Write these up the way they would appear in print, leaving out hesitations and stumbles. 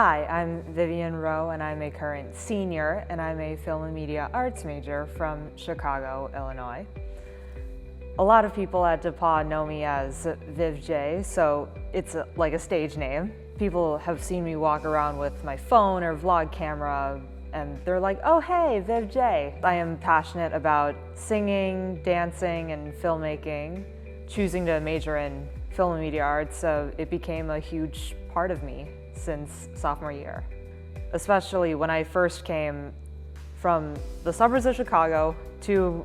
Hi, I'm Vivienne J, and I'm a current senior, and I'm a film and media arts major from Chicago, Illinois. A lot of people at DePauw know me as Viv J, so it's like a stage name. People have seen me walk around with my phone or vlog camera, and they're like, oh hey, Viv J. I am passionate about singing, dancing, and filmmaking. Choosing to major in film and media arts, so it became a huge part of me since sophomore year. Especially when I first came from the suburbs of Chicago to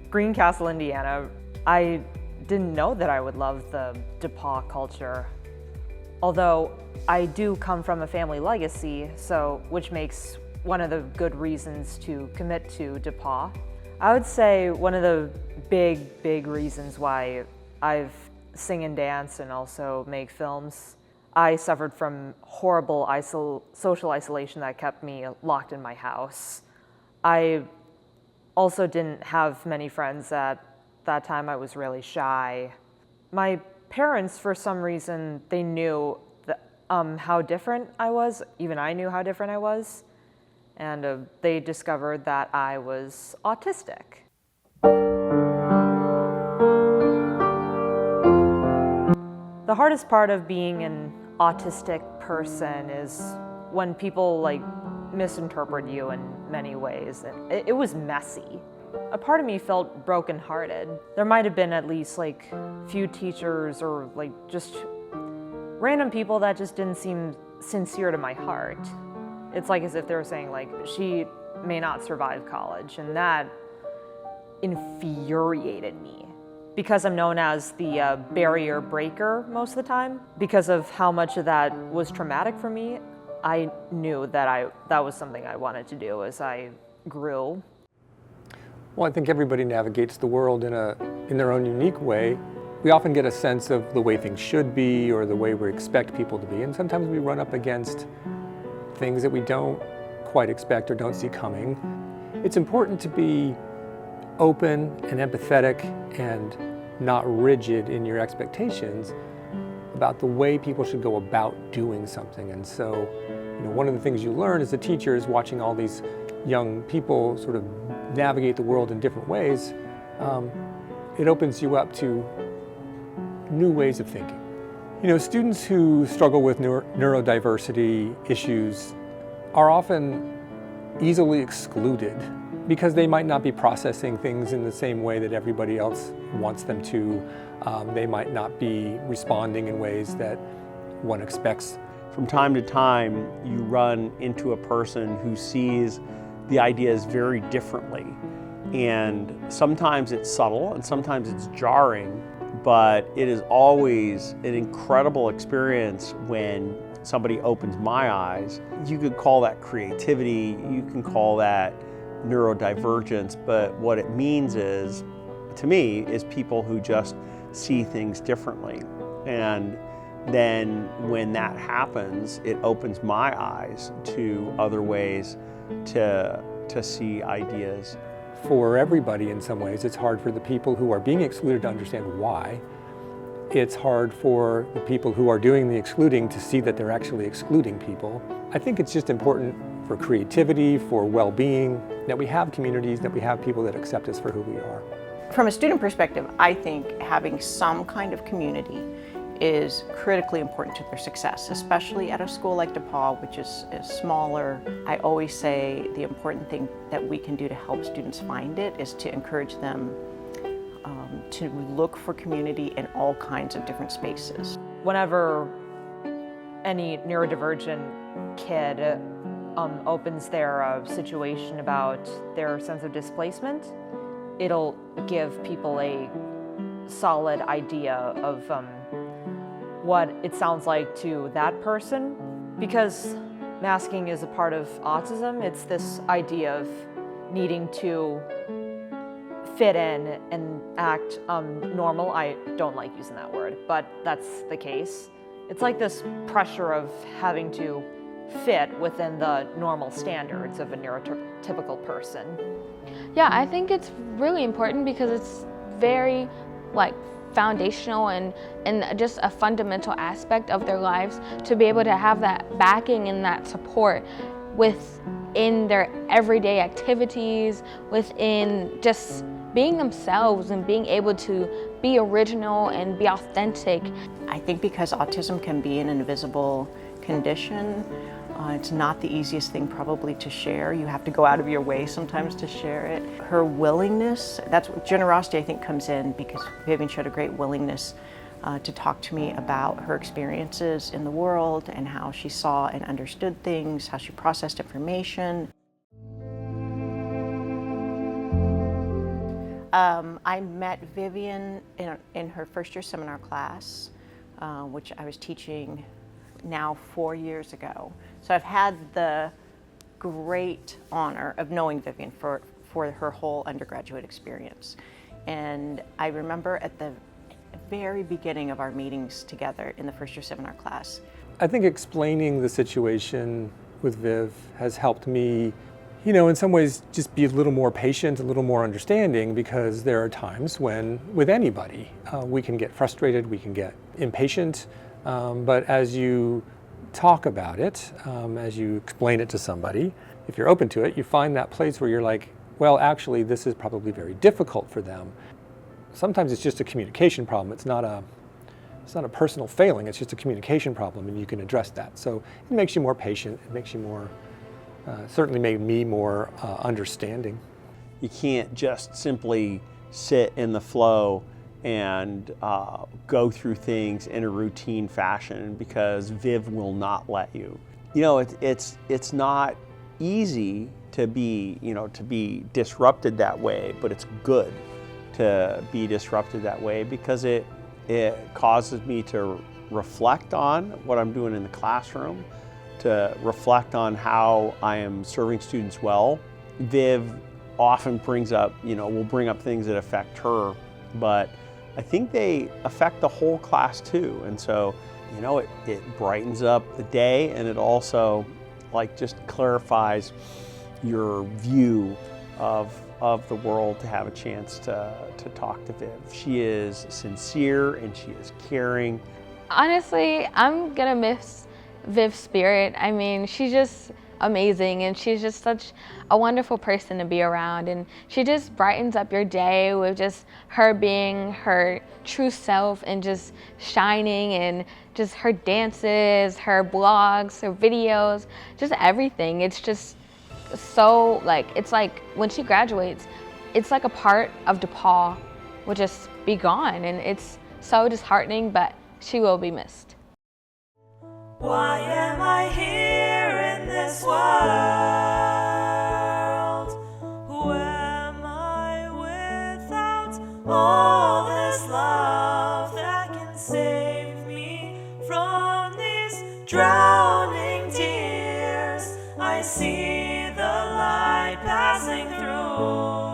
Greencastle, Indiana, I didn't know that I would love the DePauw culture. Although I do come from a family legacy, which makes one of the good reasons to commit to DePauw. I would say one of the big reasons why I've sing and dance and also make films, I suffered from horrible social isolation that kept me locked in my house. I also didn't have many friends at that time. I was really shy. My parents, for some reason, they knew that, how different I was. Even I knew how different I was. And they discovered that I was autistic. The hardest part of being an autistic person is when people misinterpret you in many ways. And it was messy. A part of me felt brokenhearted. There might have been at least few teachers or just random people that just didn't seem sincere to my heart. It's as if they were saying she may not survive college, and that infuriated me. Because I'm known as the barrier breaker most of the time, because of how much of that was traumatic for me, I knew that that was something I wanted to do as I grew. Well, I think everybody navigates the world in their own unique way. We often get a sense of the way things should be or the way we expect people to be, and sometimes we run up against things that we don't quite expect or don't see coming. It's important to be open and empathetic and not rigid in your expectations about the way people should go about doing something. And so, one of the things you learn as a teacher is watching all these young people sort of navigate the world in different ways. It opens you up to new ways of thinking. Students who struggle with neurodiversity issues are often easily excluded because they might not be processing things in the same way that everybody else wants them to. They might not be responding in ways that one expects. From time to time, you run into a person who sees the ideas very differently. And sometimes it's subtle and sometimes it's jarring, but it is always an incredible experience when somebody opens my eyes. You could call that creativity, you can call that neurodivergence, but what it means is, to me, is people who just see things differently. And then when that happens, it opens my eyes to other ways to see ideas. For everybody in some ways, it's hard for the people who are being excluded to understand why. It's hard for the people who are doing the excluding to see that they're actually excluding people. I think it's just important for creativity, for well-being, that we have communities, that we have people that accept us for who we are. From a student perspective, I think having some kind of community is critically important to their success, especially at a school like DePauw, which is smaller. I always say the important thing that we can do to help students find it is to encourage them to look for community in all kinds of different spaces. Whenever any neurodivergent kid opens their situation about their sense of displacement, it'll give people a solid idea of what it sounds like to that person. Because masking is a part of autism, it's this idea of needing to fit in and act normal. I don't like using that word, but that's the case. It's like this pressure of having to fit within the normal standards of a neurotypical person. Yeah, I think it's really important because it's very foundational and just a fundamental aspect of their lives to be able to have that backing and that support within their everyday activities, within just being themselves and being able to be original and be authentic. I think because autism can be an invisible condition, it's not the easiest thing probably to share. You have to go out of your way sometimes to share it. Her willingness, that's what generosity I think comes in, because Vivienne showed a great willingness to talk to me about her experiences in the world and how she saw and understood things, how she processed information. I met Vivienne in her first year seminar class, which I was teaching now 4 years ago. So I've had the great honor of knowing Vivienne for her whole undergraduate experience. And I remember at the very beginning of our meetings together in the first year seminar class. I think explaining the situation with Viv has helped me, you know, in some ways just be a little more patient, a little more understanding, because there are times when, with anybody, we can get frustrated, we can get impatient, but as you talk about it, as you explain it to somebody, if you're open to it, you find that place where you're like, well, actually, this is probably very difficult for them. Sometimes it's just a communication problem. It's not a personal failing, it's just a communication problem, and you can address that. So it makes you more patient, it makes you more, certainly made me more understanding. You can't just simply sit in the flow and go through things in a routine fashion, because Viv will not let you. You know, it's not easy to be disrupted that way, but it's good to be disrupted that way, because it causes me to reflect on what I'm doing in the classroom, to reflect on how I am serving students well. Viv often brings up, will bring up things that affect her, but I think they affect the whole class too. And so, it brightens up the day, and it also just clarifies your view of the world to have a chance to talk to Viv. She is sincere and she is caring. Honestly, I'm gonna miss Viv's spirit. I mean, she's just amazing, and she's just such a wonderful person to be around, and she just brightens up your day with just her being her true self and just shining, and just her dances, her blogs, her videos, just everything. It's just so it's like when she graduates, it's like a part of DePauw will just be gone, and it's so disheartening, but she will be missed. Why am I here in this world? Who am I without all this love that can save me from these drowning tears? I see the light passing through.